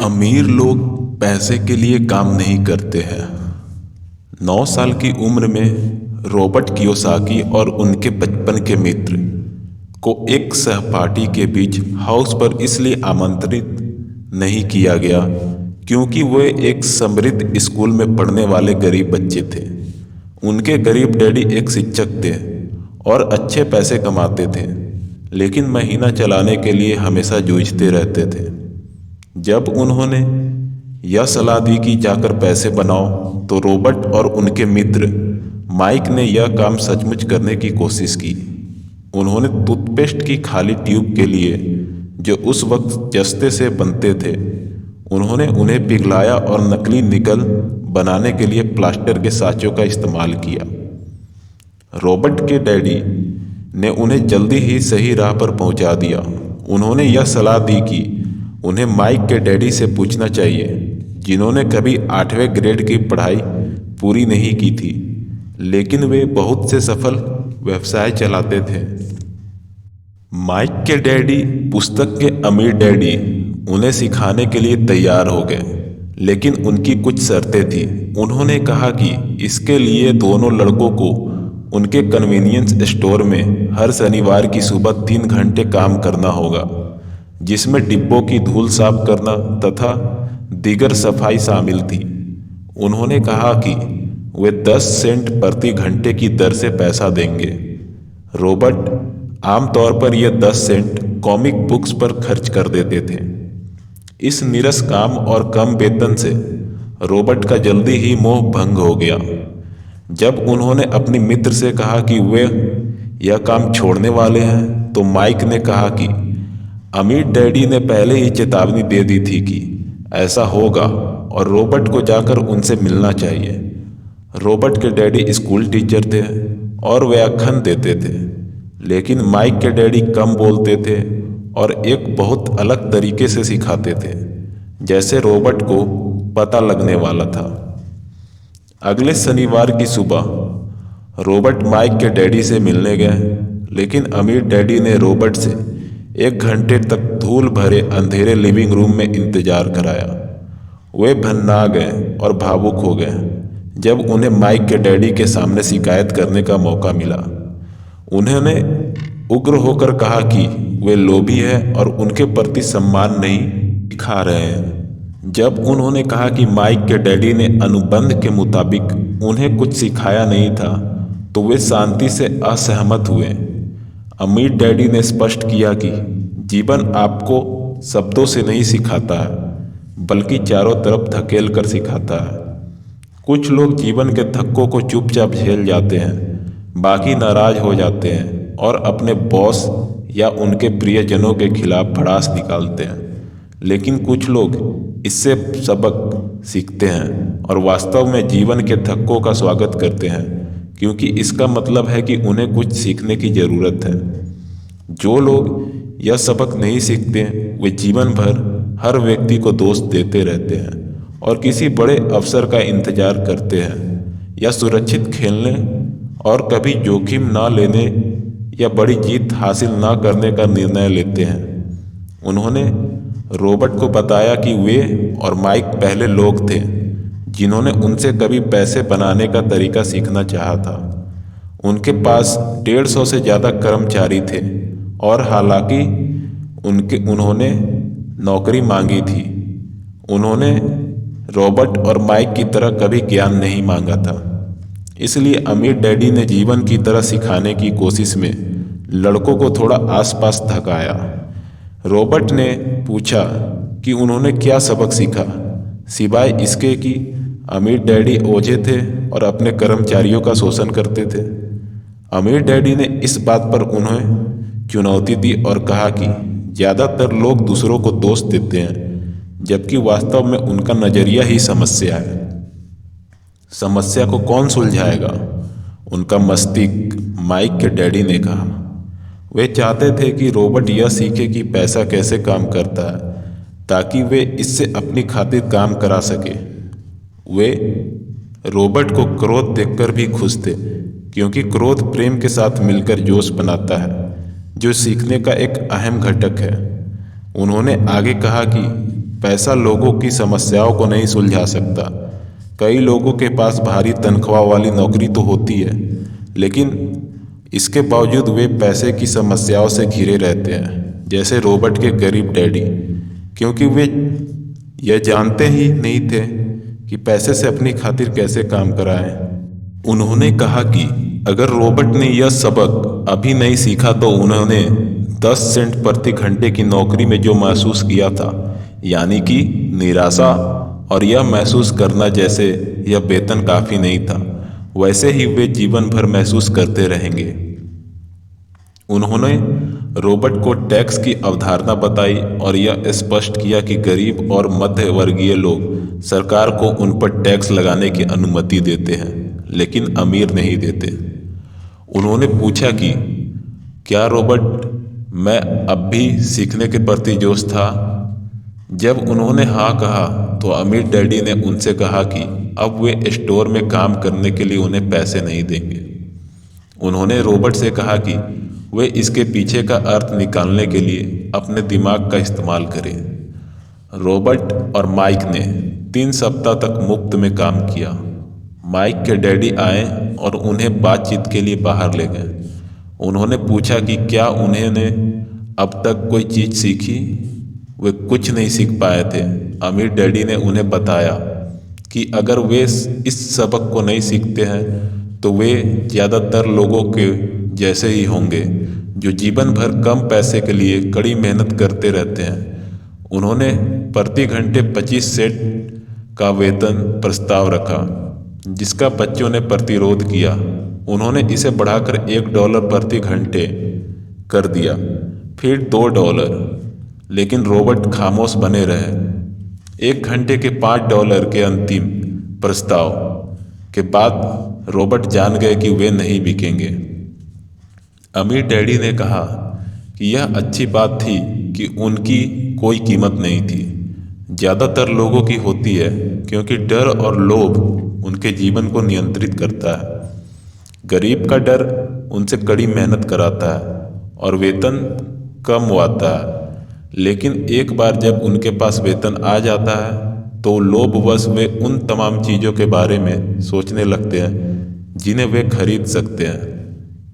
अमीर लोग पैसे के लिए काम नहीं करते हैं। 9 साल की उम्र में रॉबर्ट कियोसाकी और उनके बचपन के मित्र को एक सहपाठी के बीच हाउस पर इसलिए आमंत्रित नहीं किया गया क्योंकि वे एक समृद्ध स्कूल में पढ़ने वाले गरीब बच्चे थे। उनके गरीब डैडी एक शिक्षक थे और अच्छे पैसे कमाते थे, लेकिन महीना चलाने के लिए हमेशा जूझते रहते थे। जब उन्होंने यह सलाह दी कि जाकर पैसे बनाओ, तो रॉबर्ट और उनके मित्र माइक ने यह काम सचमुच करने की कोशिश की। उन्होंने टूथपेस्ट की खाली ट्यूब के लिए, जो उस वक्त जस्ते से बनते थे, उन्होंने उन्हें पिघलाया और नकली निकल बनाने के लिए प्लास्टर के साँचों का इस्तेमाल किया। रॉबर्ट के डैडी ने उन्हें जल्दी ही सही राह पर पहुंचा दिया। उन्होंने यह सलाह दी कि उन्हें माइक के डैडी से पूछना चाहिए, जिन्होंने कभी 8वें ग्रेड की पढ़ाई पूरी नहीं की थी, लेकिन वे बहुत से सफल व्यवसाय चलाते थे। माइक के डैडी, पुस्तक के अमीर डैडी, उन्हें सिखाने के लिए तैयार हो गए, लेकिन उनकी कुछ शर्तें थी। उन्होंने कहा कि इसके लिए दोनों लड़कों को उनके कन्वीनियंस स्टोर में हर शनिवार की सुबह 3 घंटे काम करना होगा, जिसमें डिब्बों की धूल साफ करना तथा दीगर सफाई शामिल थी। उन्होंने कहा कि वे 10 सेंट प्रति घंटे की दर से पैसा देंगे। रॉबर्ट आमतौर पर यह 10 सेंट कॉमिक बुक्स पर खर्च कर देते थे। इस नीरस काम और कम वेतन से रॉबर्ट का जल्दी ही मोह भंग हो गया। जब उन्होंने अपने मित्र से कहा कि वे यह काम छोड़ने वाले हैं, तो माइक ने कहा कि अमीर डैडी ने पहले ही चेतावनी दे दी थी कि ऐसा होगा और रॉबर्ट को जाकर उनसे मिलना चाहिए। रॉबर्ट के डैडी स्कूल टीचर थे और व्याख्यान देते थे, लेकिन माइक के डैडी कम बोलते थे और एक बहुत अलग तरीके से सिखाते थे, जैसे रॉबर्ट को पता लगने वाला था। अगले शनिवार की सुबह रॉबर्ट माइक के डैडी से मिलने गए, लेकिन अमीर डैडी ने रॉबर्ट से 1 घंटे तक धूल भरे अंधेरे लिविंग रूम में इंतजार कराया। वे भन्ना गए और भावुक हो गए जब उन्हें माइक के डैडी के सामने शिकायत करने का मौका मिला। उन्होंने उग्र होकर कहा कि वे लोभी हैं और उनके प्रति सम्मान नहीं दिखा रहे हैं। जब उन्होंने कहा कि माइक के डैडी ने अनुबंध के मुताबिक उन्हें कुछ सिखाया नहीं था, तो वे शांति से असहमत हुए। अमीर डैडी ने स्पष्ट किया कि जीवन आपको शब्दों से नहीं सिखाता है, बल्कि चारों तरफ धकेल कर सिखाता है। कुछ लोग जीवन के धक्कों को चुपचाप झेल जाते हैं, बाकी नाराज हो जाते हैं और अपने बॉस या उनके प्रियजनों के खिलाफ भड़ास निकालते हैं। लेकिन कुछ लोग इससे सबक सीखते हैं और वास्तव में जीवन के धक्कों का स्वागत करते हैं, क्योंकि इसका मतलब है कि उन्हें कुछ सीखने की ज़रूरत है। जो लोग यह सबक नहीं सीखते, वे जीवन भर हर व्यक्ति को दोष देते रहते हैं और किसी बड़े अवसर का इंतजार करते हैं, या सुरक्षित खेलने और कभी जोखिम ना लेने या बड़ी जीत हासिल ना करने का निर्णय लेते हैं। उन्होंने रॉबर्ट को बताया कि वे और माइक पहले लोग थे जिन्होंने उनसे कभी पैसे बनाने का तरीका सीखना चाहा था। उनके पास 150 से ज़्यादा कर्मचारी थे और हालांकि उन्होंने नौकरी मांगी थी, उन्होंने रॉबर्ट और माइक की तरह कभी ज्ञान नहीं मांगा था। इसलिए अमीर डैडी ने जीवन की तरह सिखाने की कोशिश में लड़कों को थोड़ा आसपास धकाया। रॉबर्ट ने पूछा कि उन्होंने क्या सबक सीखा, सिवाय इसके कि अमीर डैडी ओझे थे और अपने कर्मचारियों का शोषण करते थे। अमीर डैडी ने इस बात पर उन्हें चुनौती दी और कहा कि ज़्यादातर लोग दूसरों को दोष देते हैं, जबकि वास्तव में उनका नज़रिया ही समस्या है। समस्या को कौन सुलझाएगा? उनका मस्तिष्क, माइक के डैडी ने कहा। वे चाहते थे कि रॉबर्ट यह सीखे कि पैसा कैसे काम करता है, ताकि वे इससे अपनी खातिर काम करा सके। वे रॉबर्ट को क्रोध देखकर भी खुश थे, क्योंकि क्रोध प्रेम के साथ मिलकर जोश बनाता है, जो सीखने का एक अहम घटक है। उन्होंने आगे कहा कि पैसा लोगों की समस्याओं को नहीं सुलझा सकता। कई लोगों के पास भारी तनख्वाह वाली नौकरी तो होती है, लेकिन इसके बावजूद वे पैसे की समस्याओं से घिरे रहते हैं, जैसे रॉबर्ट के गरीब डैडी, क्योंकि वे यह जानते ही नहीं थे कि पैसे से अपनी खातिर कैसे काम कराएं। उन्होंने कहा कि अगर रॉबर्ट ने यह सबक अभी नहीं सीखा तो उन्होंने 10 सेंट प्रति घंटे की नौकरी में जो महसूस किया था, यानी कि निराशा और यह महसूस करना जैसे यह वेतन काफ़ी नहीं था, वैसे ही वे जीवन भर महसूस करते रहेंगे। उन्होंने रॉबर्ट को टैक्स की अवधारणा बताई और यह स्पष्ट किया कि गरीब और मध्य वर्गीय लोग सरकार को उन पर टैक्स लगाने की अनुमति देते हैं, लेकिन अमीर नहीं देते। उन्होंने पूछा कि क्या रॉबर्ट मैं अब भी सीखने के प्रति जोश था। जब उन्होंने हाँ कहा तो अमीर डैडी ने उनसे कहा कि अब वे स्टोर में काम करने के लिए उन्हें पैसे नहीं देंगे। उन्होंने रॉबर्ट से कहा कि वे इसके पीछे का अर्थ निकालने के लिए अपने दिमाग का इस्तेमाल करें। रॉबर्ट और माइक ने 3 सप्ताह तक मुफ्त में काम किया। माइक के डैडी आए और उन्हें बातचीत के लिए बाहर ले गए। उन्होंने पूछा कि क्या उन्होंने अब तक कोई चीज़ सीखी। वे कुछ नहीं सीख पाए थे। अमीर डैडी ने उन्हें बताया कि अगर वे इस सबक को नहीं सीखते हैं तो वे ज़्यादातर लोगों के जैसे ही होंगे जो जीवन भर कम पैसे के लिए कड़ी मेहनत करते रहते हैं। उन्होंने प्रति घंटे 25 सेंट का वेतन प्रस्ताव रखा, जिसका बच्चों ने प्रतिरोध किया। उन्होंने इसे बढ़ाकर $1 प्रति घंटे कर दिया, फिर $2, लेकिन रॉबर्ट खामोश बने रहे। 1 घंटे के $5 के अंतिम प्रस्ताव के बाद रॉबर्ट जान गए कि वे नहीं बिकेंगे। अमीर डैडी ने कहा कि यह अच्छी बात थी कि उनकी कोई कीमत नहीं थी। ज़्यादातर लोगों की होती है, क्योंकि डर और लोभ उनके जीवन को नियंत्रित करता है। गरीब का डर उनसे कड़ी मेहनत कराता है और वेतन कम आता है, लेकिन एक बार जब उनके पास वेतन आ जाता है तो लोभवश वे उन तमाम चीज़ों के बारे में सोचने लगते हैं जिन्हें वे खरीद सकते हैं।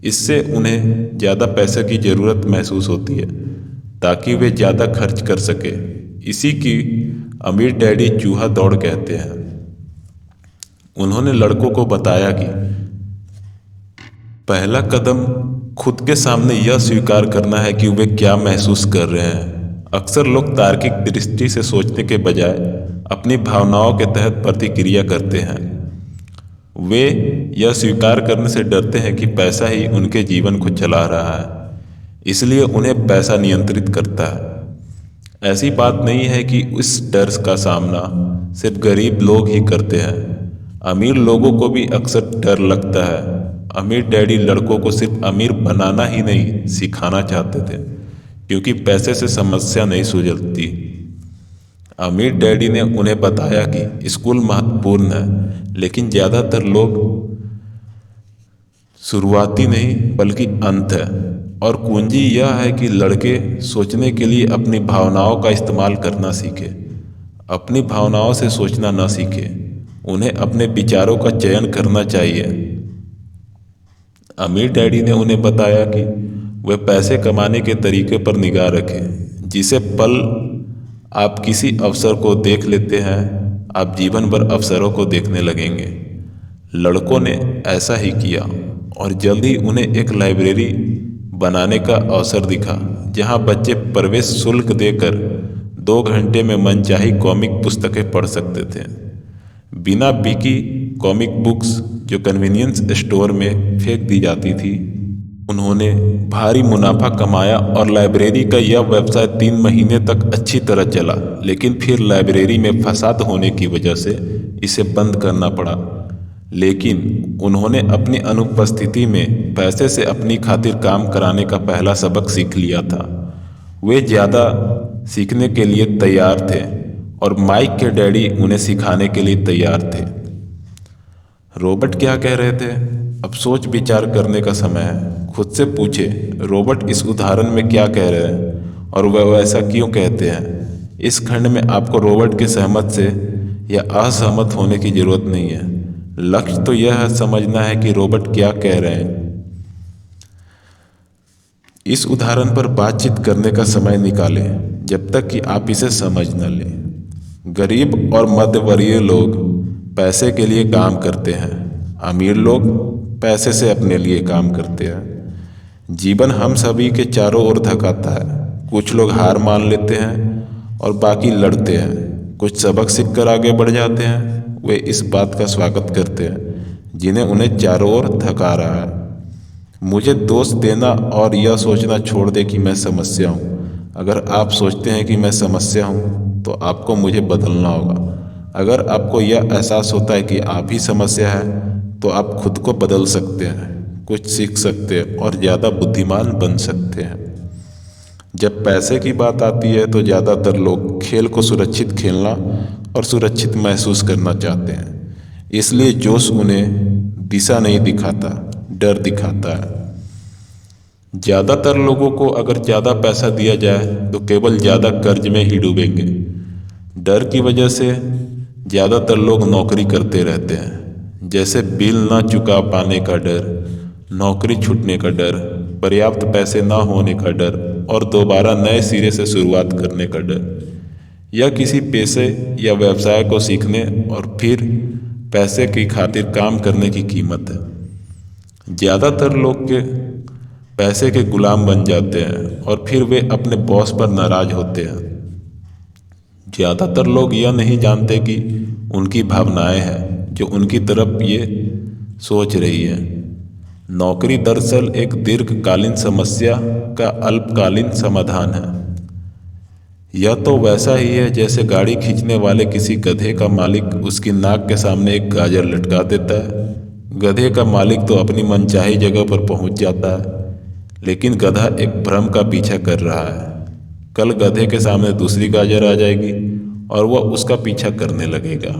इससे उन्हें ज़्यादा पैसे की ज़रूरत महसूस होती है ताकि वे ज़्यादा खर्च कर सके। इसी की अमीर डैडी चूहा दौड़ कहते हैं। उन्होंने लड़कों को बताया कि पहला कदम खुद के सामने यह स्वीकार करना है कि वे क्या महसूस कर रहे हैं। अक्सर लोग तार्किक दृष्टि से सोचने के बजाय अपनी भावनाओं के तहत प्रतिक्रिया करते हैं। वे यह स्वीकार करने से डरते हैं कि पैसा ही उनके जीवन को चला रहा है, इसलिए उन्हें पैसा नियंत्रित करता है। ऐसी बात नहीं है कि इस डर का सामना सिर्फ गरीब लोग ही करते हैं। अमीर लोगों को भी अक्सर डर लगता है। अमीर डैडी लड़कों को सिर्फ अमीर बनाना ही नहीं सिखाना चाहते थे, क्योंकि पैसे से समस्या नहीं सुलझती। अमीर डैडी ने उन्हें बताया कि स्कूल महत्वपूर्ण है, लेकिन ज़्यादातर लोग शुरुआती नहीं बल्कि अंत है। और कुंजी यह है कि लड़के सोचने के लिए अपनी भावनाओं का इस्तेमाल करना सीखें, अपनी भावनाओं से सोचना न सीखें। उन्हें अपने विचारों का चयन करना चाहिए। अमीर डैडी ने उन्हें बताया कि वे पैसे कमाने के तरीके पर निगाह रखें। जिसे पल आप किसी अवसर को देख लेते हैं, आप जीवन भर अवसरों को देखने लगेंगे। लड़कों ने ऐसा ही किया और जल्द ही उन्हें एक लाइब्रेरी बनाने का अवसर दिखा, जहां बच्चे प्रवेश शुल्क देकर 2 घंटे में मनचाही कॉमिक पुस्तकें पढ़ सकते थे, बिना बिकी कॉमिक बुक्स जो कन्वीनियंस स्टोर में फेंक दी जाती थी। उन्होंने भारी मुनाफा कमाया और लाइब्रेरी का यह व्यवसाय 3 महीने तक अच्छी तरह चला, लेकिन फिर लाइब्रेरी में फसाद होने की वजह से इसे बंद करना पड़ा। लेकिन उन्होंने अपनी अनुपस्थिति में पैसे से अपनी खातिर काम कराने का पहला सबक सीख लिया था। वे ज़्यादा सीखने के लिए तैयार थे और माइक के डैडी उन्हें सिखाने के लिए तैयार थे। रॉबर्ट क्या कह रहे थे? अब सोच विचार करने का समय है। खुद से पूछे, रॉबर्ट इस उदाहरण में क्या कह रहे हैं और वह ऐसा क्यों कहते हैं? इस खंड में आपको रोबोट के सहमत से या असहमत होने की जरूरत नहीं है। लक्ष्य तो यह समझना है कि रोबोट क्या कह रहे हैं। इस उदाहरण पर बातचीत करने का समय निकालें जब तक कि आप इसे समझ न लें। गरीब और मध्यवर्गीय लोग पैसे के लिए काम करते हैं, अमीर लोग पैसे से अपने लिए काम करते हैं। जीवन हम सभी के चारों ओर धकाता है। कुछ लोग हार मान लेते हैं और बाकी लड़ते हैं। कुछ सबक सीखकर आगे बढ़ जाते हैं। वे इस बात का स्वागत करते हैं जिन्हें उन्हें चारों ओर धका रहा है। मुझे दोष देना और यह सोचना छोड़ दे कि मैं समस्या हूँ। अगर आप सोचते हैं कि मैं समस्या हूँ तो आपको मुझे बदलना होगा। अगर आपको यह एहसास होता है कि आप ही समस्या है तो आप खुद को बदल सकते हैं, कुछ सीख सकते हैं और ज़्यादा बुद्धिमान बन सकते हैं। जब पैसे की बात आती है तो ज़्यादातर लोग खेल को सुरक्षित खेलना और सुरक्षित महसूस करना चाहते हैं। इसलिए जोश उन्हें दिशा नहीं दिखाता, डर दिखाता है। ज़्यादातर लोगों को अगर ज़्यादा पैसा दिया जाए तो केवल ज़्यादा कर्ज में ही डूबेंगे। डर की वजह से ज़्यादातर लोग नौकरी करते रहते हैं, जैसे बिल ना चुका पाने का डर, नौकरी छूटने का डर, पर्याप्त पैसे ना होने का डर और दोबारा नए सिरे से शुरुआत करने का डर। यह किसी पेशे या व्यवसाय को सीखने और फिर पैसे की खातिर काम करने की कीमत है। ज़्यादातर लोग के पैसे के गुलाम बन जाते हैं और फिर वे अपने बॉस पर नाराज होते हैं। ज़्यादातर लोग यह नहीं जानते कि उनकी भावनाएं हैं जो उनकी तरफ ये सोच रही है। नौकरी दरअसल एक दीर्घकालीन समस्या का अल्पकालीन समाधान है। यह तो वैसा ही है जैसे गाड़ी खींचने वाले किसी गधे का मालिक उसकी नाक के सामने एक गाजर लटका देता है। गधे का मालिक तो अपनी मनचाही जगह पर पहुंच जाता है, लेकिन गधा एक भ्रम का पीछा कर रहा है। कल गधे के सामने दूसरी गाजर आ जाएगी और वह उसका पीछा करने लगेगा।